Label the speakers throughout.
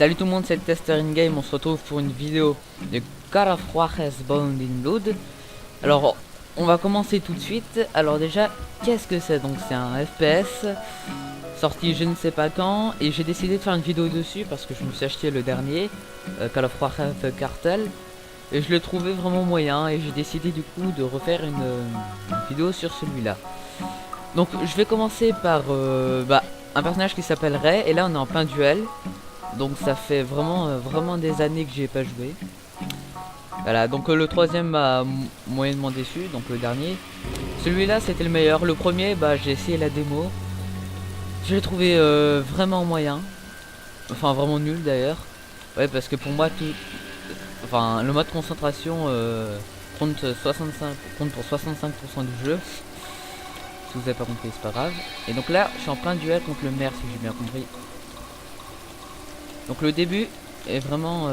Speaker 1: Salut tout le monde, c'est le Tester in Game. On se retrouve pour une vidéo de Call of Juarez Bound in Blood. Alors, on va commencer tout de suite. Alors déjà, qu'est-ce que c'est? Donc c'est un FPS sorti je ne sais pas quand, et j'ai décidé de faire une vidéo dessus parce que je me suis acheté le dernier Call of Juarez Cartel et je le trouvais vraiment moyen, et j'ai décidé du coup de refaire une vidéo sur celui-là. Donc je vais commencer par un personnage qui s'appelle Ray, et là on est en plein duel. Donc ça fait vraiment des années que j'y ai pas joué. Voilà, donc le troisième m'a moyennement déçu, donc le dernier. Celui-là c'était le meilleur. Le premier, j'ai essayé la démo. Je l'ai trouvé vraiment moyen. Enfin vraiment nul d'ailleurs. Ouais, parce que pour moi enfin le mode concentration compte pour 65% du jeu. Si vous avez pas compris, c'est pas grave. Et donc là, je suis en plein duel contre le maire, si j'ai bien compris. Donc le début est vraiment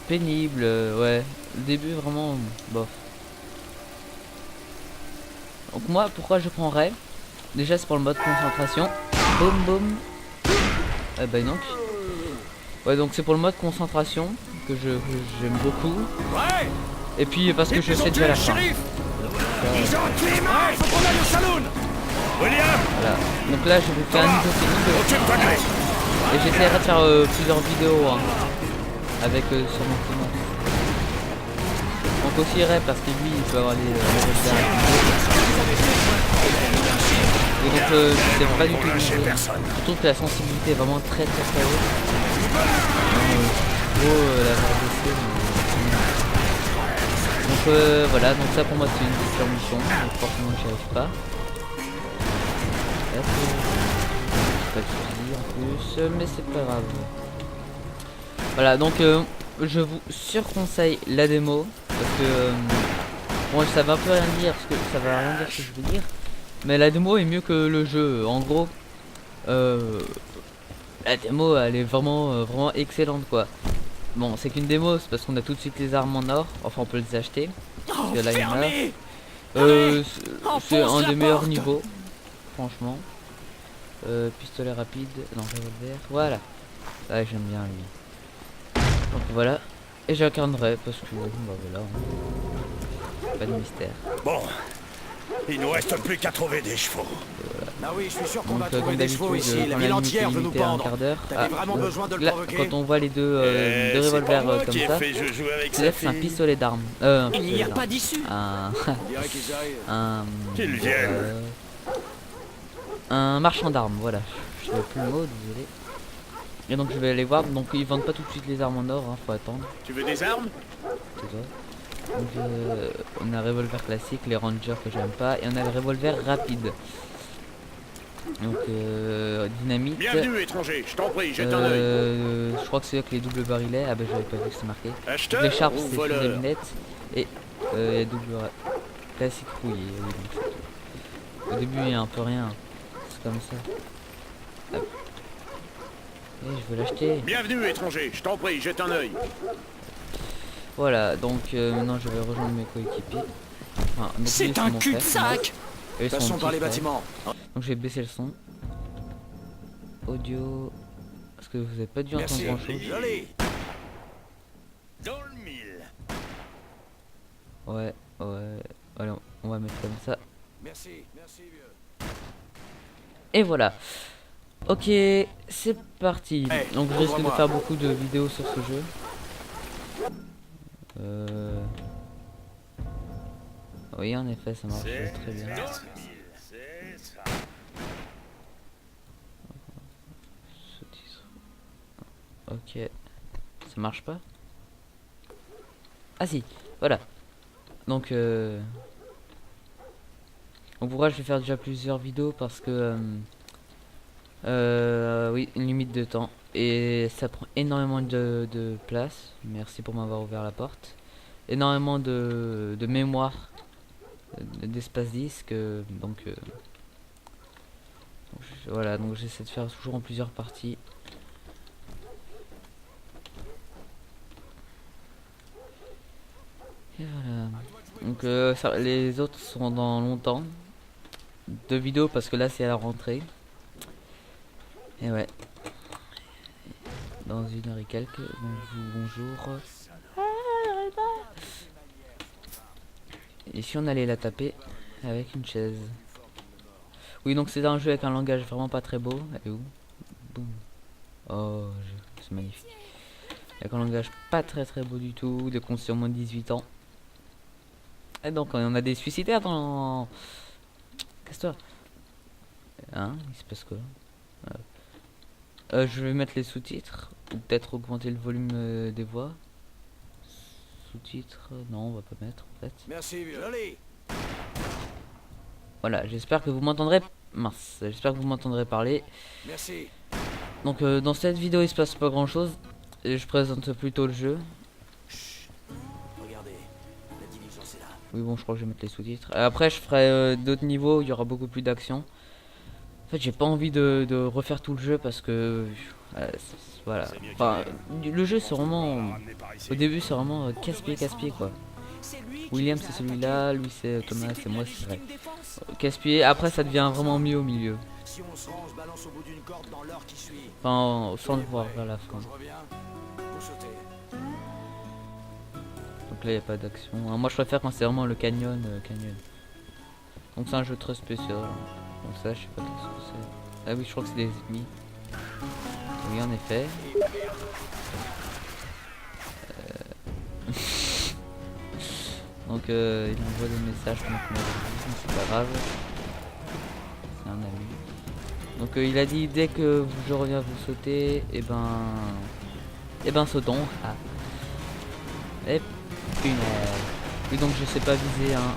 Speaker 1: pénible, ouais. Le début est vraiment bof. Donc moi, pourquoi je prends Ray? Déjà c'est pour le mode concentration. Boum boum. Donc. Ouais, donc c'est pour le mode concentration que j'aime beaucoup. Et puis parce que je sais déjà la fin. Voilà. Donc là je vais faire un niveau technique et j'essaierai de faire plusieurs vidéos avec sur mon prénom. Donc aussi Ray parce que lui il peut avoir les et donc c'est pas du tout le jeu. Je trouve que la sensibilité est vraiment très haute. La RDC, donc voilà, donc ça pour moi c'est une super mission, donc forcément j'y arrive pas. Pas de soucis en plus, mais c'est pas grave. Voilà, donc je vous surconseille la démo parce que bon, ça va un peu rien dire, parce que ça va rien dire ce que je veux dire, mais la démo est mieux que le jeu. En gros, la démo elle est vraiment excellente quoi. Bon, c'est qu'une démo, c'est parce qu'on a tout de suite les armes en or, enfin on peut les acheter. Parce que là il y en a. C'est un des meilleurs niveaux, franchement. Pistolet rapide, non revolver, voilà. Ouais, j'aime bien lui. Donc voilà, et j'incarnerai parce que voilà, pas de mystère.
Speaker 2: Bon, il nous reste plus qu'à trouver des chevaux.
Speaker 3: Voilà. Ah oui, je suis sûr qu'on va
Speaker 1: comme
Speaker 3: trouver des chevaux ici. La ville entière veut nous pendre. T'avais vraiment besoin de le provoquer.
Speaker 1: Quand on voit les deux revolvers comme ça, c'est un pistolet d'armes.
Speaker 3: Il n'y a pas d'issue.
Speaker 1: Un marchand d'armes, voilà. Je sais plus le mot, désolé. Et donc je vais aller voir. Donc ils vendent pas tout de suite les armes en or, faut attendre.
Speaker 2: Tu veux des armes?
Speaker 1: C'est ça. Donc on a un revolver classique, les rangers que j'aime pas, et on a le revolver rapide. Donc dynamite.
Speaker 2: Bienvenue étranger, je t'en prie, jette un œil.
Speaker 1: Je crois que c'est là que les doubles barilets. Ah j'avais pas vu que c'est marqué.
Speaker 2: Acheteur,
Speaker 1: les sharps c'est
Speaker 2: voleur.
Speaker 1: des lunettes. Et il y a double classique rouillé. Oui, donc au début il y a un peu rien. C'est comme ça. Hop. Et je veux l'acheter.
Speaker 2: Bienvenue étranger, je t'en prie, jette un œil.
Speaker 1: Voilà, donc maintenant je vais rejoindre mes coéquipiers. Enfin,
Speaker 3: c'est un cul-de-sac.
Speaker 1: Passons
Speaker 3: par les bâtiments.
Speaker 1: Donc je vais baisser le son. Audio. Parce que vous n'avez pas dû entendre grand chose.
Speaker 2: Dans le mille.
Speaker 1: Ouais. Allez, on va mettre comme ça.
Speaker 3: Merci vieux.
Speaker 1: Et voilà. Ok, c'est parti. Donc je risque de faire beaucoup de vidéos sur ce jeu. Oui, en effet, ça marche très bien. Ok, ça marche pas? Ah si, voilà. Donc pourquoi je vais faire déjà plusieurs vidéos? Parce que oui, une limite de temps, et ça prend énormément de place. Merci pour m'avoir ouvert la porte. Énormément de mémoire, d'espace disque, donc voilà, donc j'essaie de faire toujours en plusieurs parties. Et voilà. Donc les autres sont dans longtemps. cette vidéo parce que là c'est à la rentrée. Et ouais. Dans 1 heure et quelques. Bonjour. Et si on allait la taper avec une chaise. Oui, donc c'est un jeu avec un langage vraiment pas très beau. Elle est où? Boum. Oh, c'est magnifique. Avec un langage pas très beau du tout. De conscience moins de 18 ans. Et donc on a des suicidaires dans... Casse-toi. Hein? Il se passe quoi? Je vais mettre les sous-titres. Ou peut-être augmenter le volume des voix. Sous-titres, non, on va pas mettre en fait.
Speaker 3: Merci, joli.
Speaker 1: Voilà, j'espère que vous m'entendrez. Mince, j'espère que vous m'entendrez parler.
Speaker 3: Merci.
Speaker 1: Donc, dans cette vidéo, il se passe pas grand chose. Et je présente plutôt le jeu.
Speaker 3: Chut. Regardez, la diligence est là.
Speaker 1: Oui, bon, je crois que je vais mettre les sous-titres. Après, je ferai d'autres niveaux, il y aura beaucoup plus d'action. En fait, j'ai pas envie de refaire tout le jeu parce que. Voilà. Enfin, le jeu, c'est vraiment. Au début, c'est vraiment casse-pied quoi. William c'est celui-là, lui c'est Thomas, c'est moi, c'est vrai. Casse-pied, après ça devient vraiment mieux au milieu.
Speaker 3: Si on se rend, on se balance au bout d'une corde dans l'heure qui suit.
Speaker 1: Enfin, sans le voir vers la fin.
Speaker 3: Quand je reviens, vous sautez.
Speaker 1: Donc là il n'y a pas d'action. Moi je préfère quand c'est vraiment le canyon. Donc c'est un jeu très spécial. Donc ça je sais pas qu'est-ce que c'est. Ah oui je crois que c'est des ennemis. Oui en effet. Donc il envoie des messages pour c'est pas grave. C'est un ami. Donc il a dit dès que je reviens vous sauter, et ben sautons. Ah. Et punaise. Oui donc je sais pas viser hein.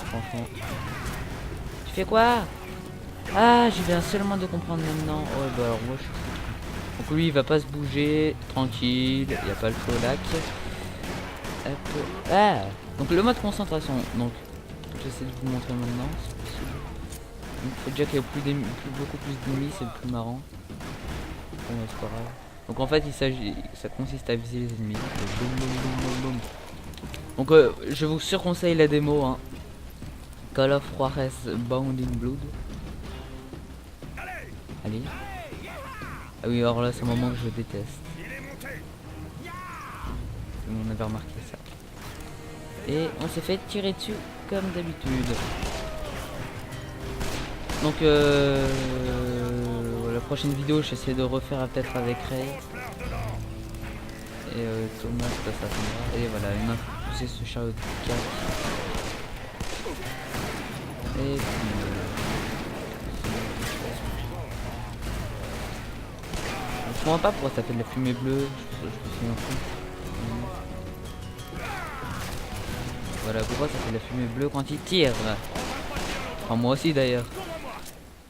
Speaker 1: Franchement. Tu fais quoi? Ah je viens seulement de comprendre maintenant. Oh bah alors moi je suis... Donc lui il va pas se bouger, tranquille, il n'y a pas le feu au lac. Hop. Ah. Donc le mode concentration, donc j'essaie de vous montrer maintenant, c'est possible. Donc faut déjà qu'il y ait beaucoup plus d'ennemis, c'est le plus marrant. Bon c'est pas grave. Donc en fait il s'agit, ça consiste à viser les ennemis. Boum, boum, boum, boum, boum. Donc je vous surconseille la démo hein. Call of Juarez Bound in Blood. Allez. Ah oui alors là c'est un moment que je déteste. On avait remarqué ça. Et on s'est fait tirer dessus comme d'habitude. Donc la prochaine vidéo j'essaie de refaire peut-être avec Ray. Et Thomas ça va. Et voilà, il m'a poussé ce chariot de 4. Et puis je comprends pas pourquoi ça fait de la fumée bleue. Je me souviens plus. Voilà pourquoi ça fait de la fumée bleue quand il tire. Enfin moi aussi d'ailleurs.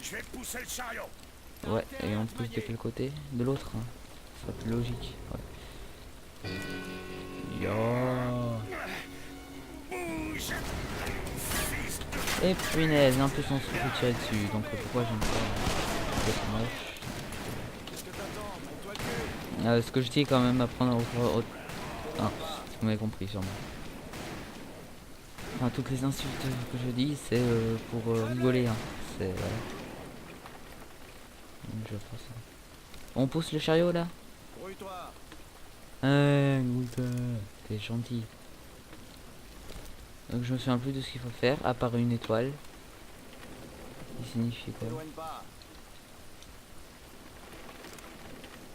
Speaker 2: Je vais pousser le chariot.
Speaker 1: Ouais et on pousse de quel côté? De l'autre hein. Ça serait plus logique. Ouais. Yo. Et punaise, en plus on se fait tirer dessus. Donc pourquoi j'aime pas? C'est moche. Ce que je dis quand même apprendre au... Ah, vous m'avez compris sûrement. Enfin, toutes les insultes que je dis, c'est pour rigoler. Hein. C'est voilà. Je vais faire ça. On pousse le chariot là. T'es gentil. Donc je me souviens plus de ce qu'il faut faire, à part une étoile. Qui signifie quoi?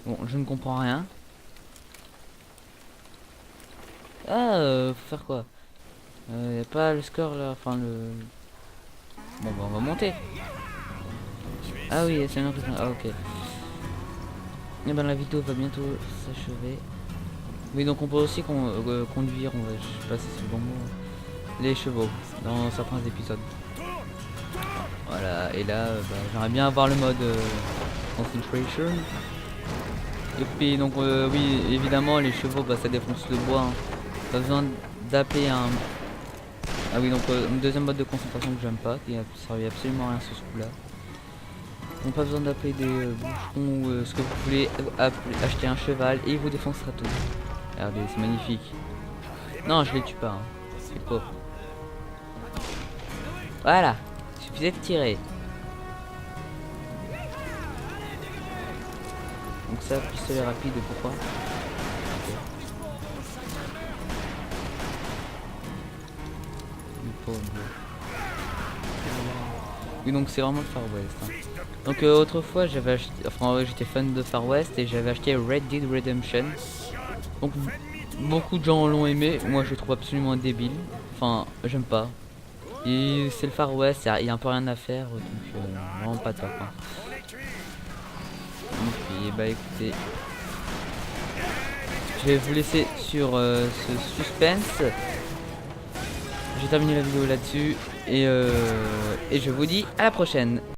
Speaker 1: Bon, je ne comprends rien. Ah, faut faire quoi? Y a pas le score là, enfin le... Bon bah on va monter. Ah oui, c'est un autre... Ah ok. Et ben la vidéo va bientôt s'achever. Oui donc on peut aussi conduire, je sais pas si c'est le bon mot, les chevaux dans certains épisodes. Voilà, et là j'aimerais bien avoir le mode concentration. Et puis donc oui évidemment les chevaux ça défonce le bois. Hein. Pas besoin d'appeler un... Ah oui donc une deuxième mode de concentration que j'aime pas, qui a servi absolument à rien sur ce coup là. Donc pas besoin d'appeler des boucherons ou ce que vous voulez, acheter un cheval et il vous défoncera tout. Regardez c'est magnifique. Non je les tue pas, hein. C'est pauvre. Voilà, il suffisait de tirer. Donc ça, pistolet rapide, pourquoi? Oui, donc c'est vraiment le Far West. Hein. Donc autrefois j'avais acheté, enfin ouais, j'étais fan de Far West et j'avais acheté Red Dead Redemption. Donc beaucoup de gens l'ont aimé, moi je le trouve absolument débile. Enfin j'aime pas. Et c'est le Far West, il y a un peu rien à faire, donc vraiment pas top. Hein. Et bah écoutez, je vais vous laisser sur ce suspense. J'ai terminé la vidéo là-dessus et je vous dis à la prochaine.